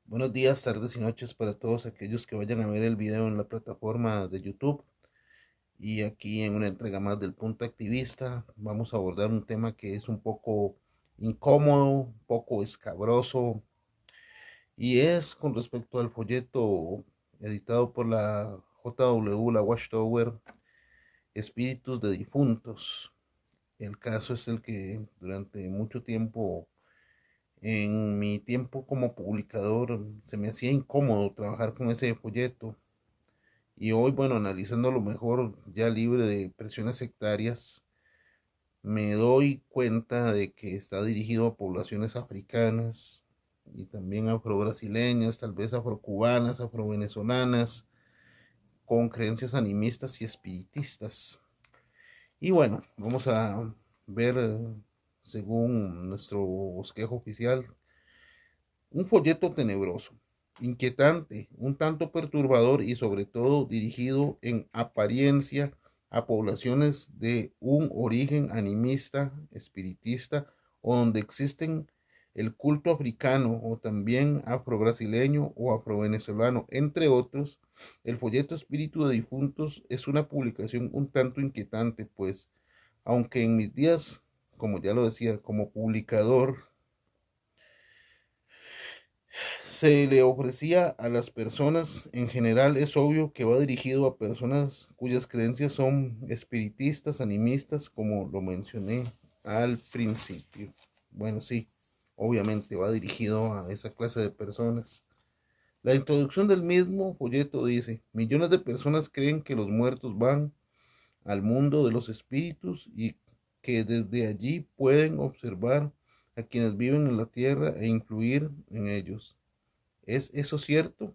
Buenos días, tardes y noches para todos aquellos que vayan a ver el video en la plataforma de YouTube. Y aquí en una entrega más del Punto Activista vamos a abordar un tema que es un poco incómodo, un poco escabroso, y es con respecto al folleto editado por la JW, la Watchtower, Espíritus de Difuntos. El caso es el que durante mucho tiempo, en mi tiempo como publicador, se me hacía incómodo trabajar con ese folleto. Y hoy, bueno, analizando lo mejor, ya libre de presiones sectarias, me doy cuenta de que está dirigido a poblaciones africanas y también afro-brasileñas, tal vez afro-cubanas, afro-venezolanas, con creencias animistas y espiritistas. Y bueno, vamos a ver, según nuestro bosquejo oficial, un folleto tenebroso, inquietante, un tanto perturbador y sobre todo dirigido en apariencia a poblaciones de un origen animista, espiritista, o donde existen el culto africano o también afro-brasileño o afro-venezolano, entre otros. El folleto Espíritu de Difuntos es una publicación un tanto inquietante, pues aunque en mis días, como ya lo decía, como publicador, se le ofrecía a las personas en general, es obvio que va dirigido a personas cuyas creencias son espiritistas, animistas, como lo mencioné al principio. Bueno, sí, obviamente va dirigido a esa clase de personas. La introducción del mismo folleto dice: millones de personas creen que los muertos van al mundo de los espíritus y que desde allí pueden observar a quienes viven en la tierra e influir en ellos. ¿Es eso cierto?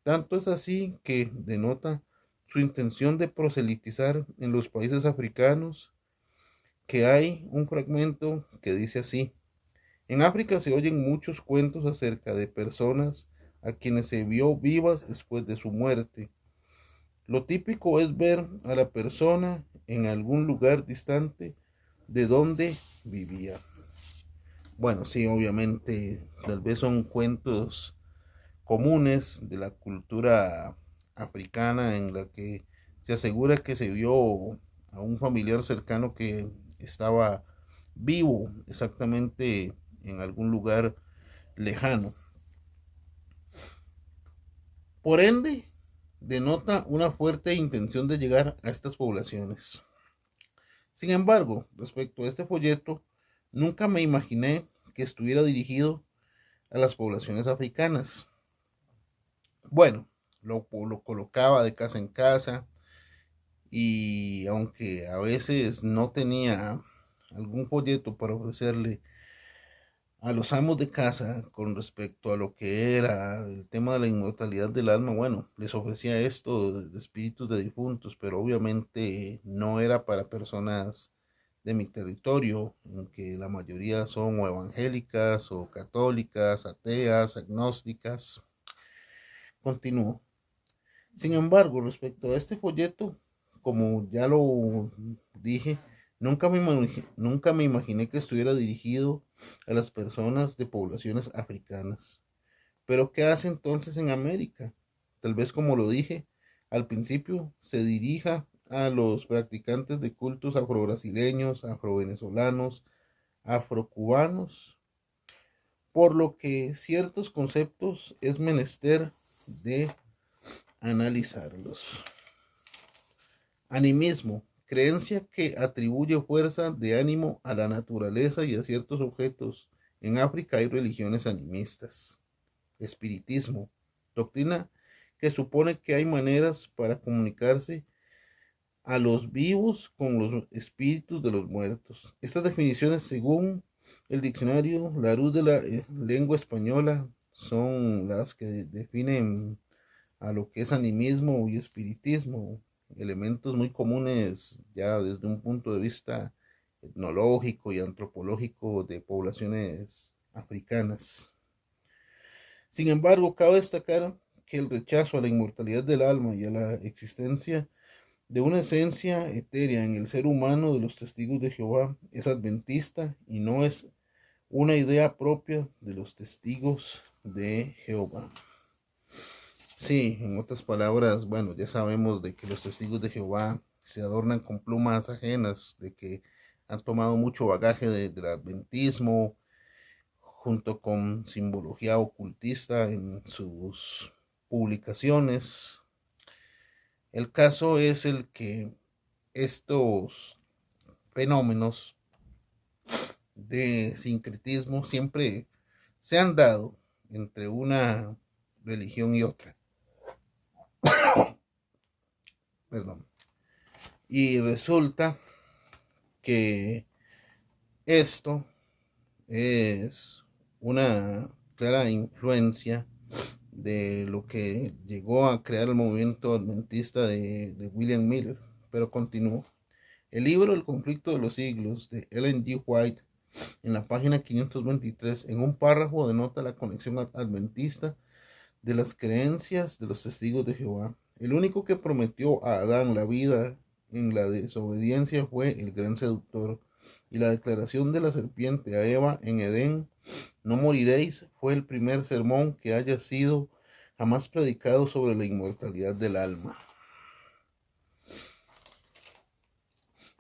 Tanto es así que denota su intención de proselitizar en los países africanos, que hay un fragmento que dice así: en África se oyen muchos cuentos acerca de personas a quienes se vio vivas después de su muerte. Lo típico es ver a la persona en algún lugar distante de donde vivía. Bueno, sí, obviamente, tal vez son cuentos comunes de la cultura africana, en la que se asegura que se vio a un familiar cercano que estaba vivo exactamente en algún lugar lejano. Por ende, denota una fuerte intención de llegar a estas poblaciones. Sin embargo, respecto a este folleto, nunca me imaginé que estuviera dirigido a las poblaciones africanas. Bueno, lo colocaba de casa en casa, y aunque a veces no tenía algún folleto para ofrecerle a los amos de casa con respecto a lo que era el tema de la inmortalidad del alma, bueno, les ofrecía esto de espíritus de difuntos, pero obviamente no era para personas de mi territorio, en que la mayoría son o evangélicas o católicas, ateas, agnósticas. Continúo. Sin embargo, respecto a este folleto, como ya lo dije, nunca me imaginé que estuviera dirigido a las personas de poblaciones africanas. Pero ¿qué hace entonces en América? Tal vez, como lo dije al principio, se dirija a los practicantes de cultos afrobrasileños, afrovenezolanos, afrocubanos, por lo que ciertos conceptos es menester de analizarlos. Animismo, creencia que atribuye fuerza de ánimo a la naturaleza y a ciertos objetos. En África hay religiones animistas. Espiritismo, doctrina que supone que hay maneras para comunicarse a los vivos con los espíritus de los muertos. Estas definiciones, según el diccionario Larousse de la lengua española, son las que definen a lo que es animismo y espiritismo, elementos muy comunes ya desde un punto de vista etnológico y antropológico de poblaciones africanas. Sin embargo, cabe destacar que el rechazo a la inmortalidad del alma y a la existencia de una esencia etérea en el ser humano de los testigos de Jehová es adventista y no es una idea propia de los testigos de Jehová. Sí, en otras palabras, bueno, ya sabemos de que los testigos de Jehová se adornan con plumas ajenas, de que han tomado mucho bagaje del adventismo, junto con simbología ocultista en sus publicaciones. El caso es el que estos fenómenos de sincretismo siempre se han dado entre una religión y otra. Perdón. Y resulta que esto es una clara influencia de lo que llegó a crear el movimiento adventista de William Miller, pero continuó. El libro El conflicto de los siglos de Ellen G. White, en la página 523, en un párrafo denota la conexión adventista de las creencias de los testigos de Jehová. El único que prometió a Adán la vida en la desobediencia fue el gran seductor, y la declaración de la serpiente a Eva en Edén, no moriréis, fue el primer sermón que haya sido jamás predicado sobre la inmortalidad del alma.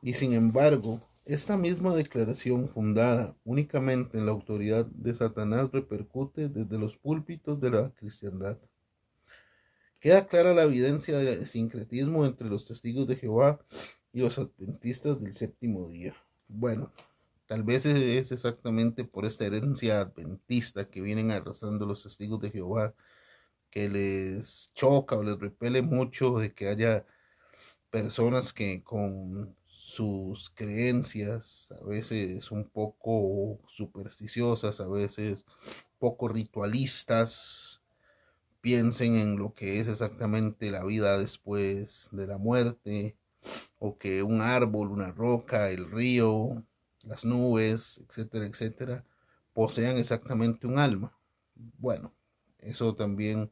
Y sin embargo, esta misma declaración, fundada únicamente en la autoridad de Satanás, repercute desde los púlpitos de la cristiandad. Queda clara la evidencia del sincretismo entre los testigos de Jehová y los adventistas del séptimo día. Bueno, tal vez es exactamente por esta herencia adventista que vienen arrastrando los testigos de Jehová, que les choca o les repele mucho de que haya personas que con sus creencias, a veces un poco supersticiosas, a veces poco ritualistas, piensen en lo que es exactamente la vida después de la muerte, o que un árbol, una roca, el río, las nubes, etcétera, etcétera, posean exactamente un alma. Bueno, eso también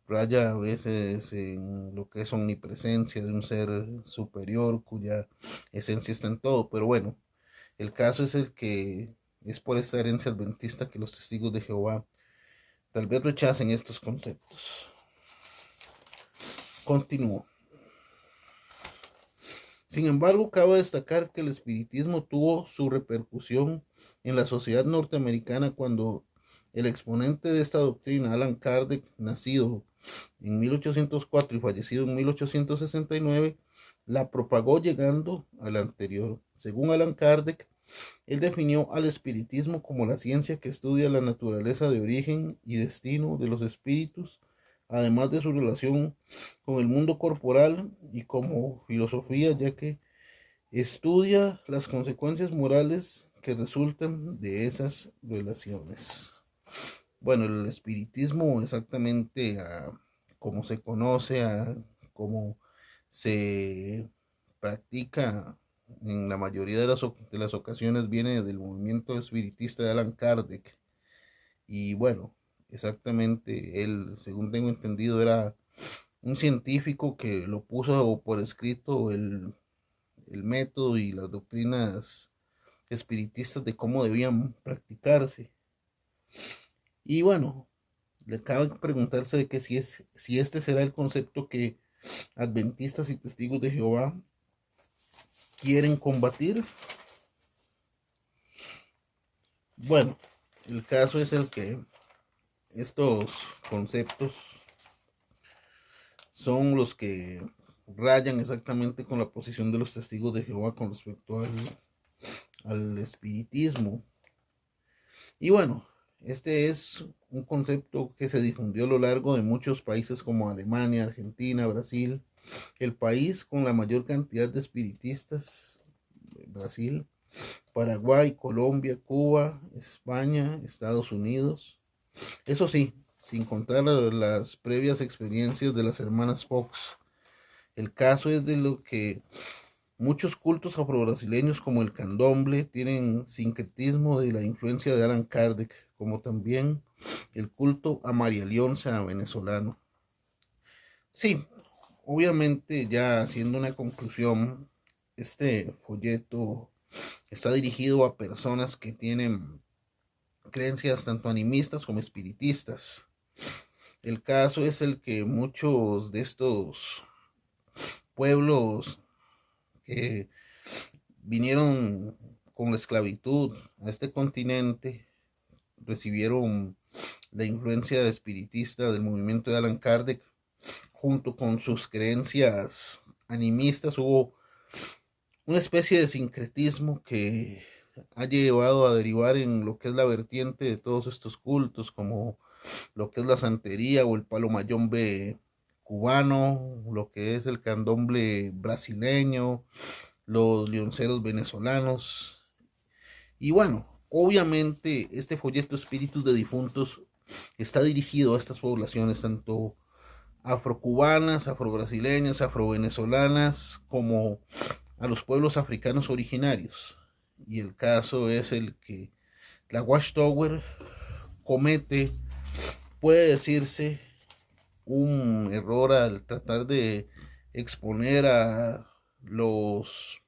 raya a veces en lo que es omnipresencia de un ser superior cuya esencia está en todo, pero bueno, el caso es el que es por esta herencia adventista que los testigos de Jehová tal vez rechacen estos conceptos. Continúo. Sin embargo, cabe destacar que el espiritismo tuvo su repercusión en la sociedad norteamericana cuando el exponente de esta doctrina, Allan Kardec, nacido en 1804 y fallecido en 1869, la propagó llegando al anterior. Según Allan Kardec, él definió al espiritismo como la ciencia que estudia la naturaleza de origen y destino de los espíritus, además de su relación con el mundo corporal, y como filosofía, ya que estudia las consecuencias morales que resultan de esas relaciones. Bueno, el espiritismo exactamente como se conoce, como se practica en la mayoría de las ocasiones, viene del movimiento espiritista de Allan Kardec. Y bueno, exactamente él, según tengo entendido, era un científico que lo puso por escrito el método y las doctrinas espiritistas de cómo debían practicarse. Y bueno, le cabe preguntarse de que si este será el concepto que adventistas y testigos de Jehová quieren combatir. Bueno, el caso es el que estos conceptos son los que rayan exactamente con la posición de los testigos de Jehová con respecto al espiritismo. Y bueno, este es un concepto que se difundió a lo largo de muchos países como Alemania, Argentina, Brasil. El país con la mayor cantidad de espiritistas, Brasil, Paraguay, Colombia, Cuba, España, Estados Unidos. Eso sí, sin contar las previas experiencias de las hermanas Fox. El caso es de lo que muchos cultos afro-brasileños como el candomblé tienen sincretismo de la influencia de Allan Kardec, como también el culto a María Leonza venezolano. Sí, obviamente ya haciendo una conclusión, este folleto está dirigido a personas que tienen creencias tanto animistas como espiritistas. El caso es el que muchos de estos pueblos que vinieron con la esclavitud a este continente recibieron la influencia espiritista del movimiento de Allan Kardec junto con sus creencias animistas. Hubo una especie de sincretismo que ha llevado a derivar en lo que es la vertiente de todos estos cultos, como lo que es la santería o el palo mayombe cubano, lo que es el candomble brasileño, los leonceros venezolanos. Y bueno, obviamente este folleto Espíritus de Difuntos está dirigido a estas poblaciones, tanto afrocubanas, afrobrasileñas, afrovenezolanas, como a los pueblos africanos originarios. Y el caso es el que la Watchtower comete, puede decirse, un error al tratar de exponer a los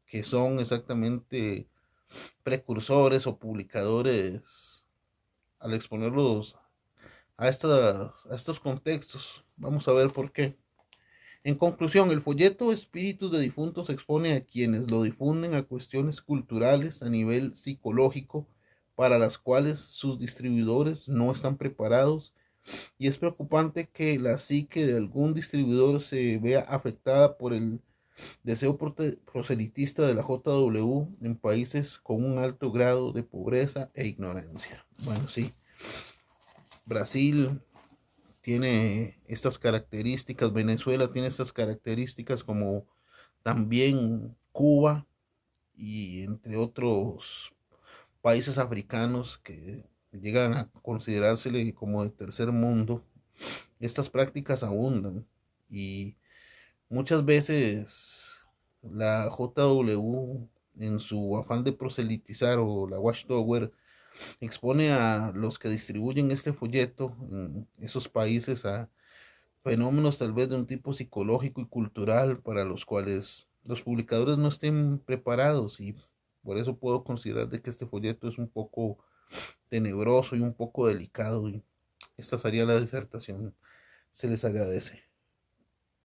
que son exactamente precursores o publicadores, al exponerlos a estos contextos. Vamos a ver por qué. En conclusión, el folleto Espíritus de Difuntos expone a quienes lo difunden a cuestiones culturales a nivel psicológico para las cuales sus distribuidores no están preparados, y es preocupante que la psique de algún distribuidor se vea afectada por el deseo proselitista de la JW en países con un alto grado de pobreza e ignorancia. Bueno, sí, Brasil tiene estas características, Venezuela tiene estas características, como también Cuba y entre otros países africanos que llegan a considerársele como de tercer mundo. Estas prácticas abundan y muchas veces la JW, en su afán de proselitizar, o la Watchtower, expone a los que distribuyen este folleto en esos países a fenómenos tal vez de un tipo psicológico y cultural para los cuales los publicadores no estén preparados, y por eso puedo considerar de que este folleto es un poco tenebroso y un poco delicado, y esta sería la disertación. Se les agradece.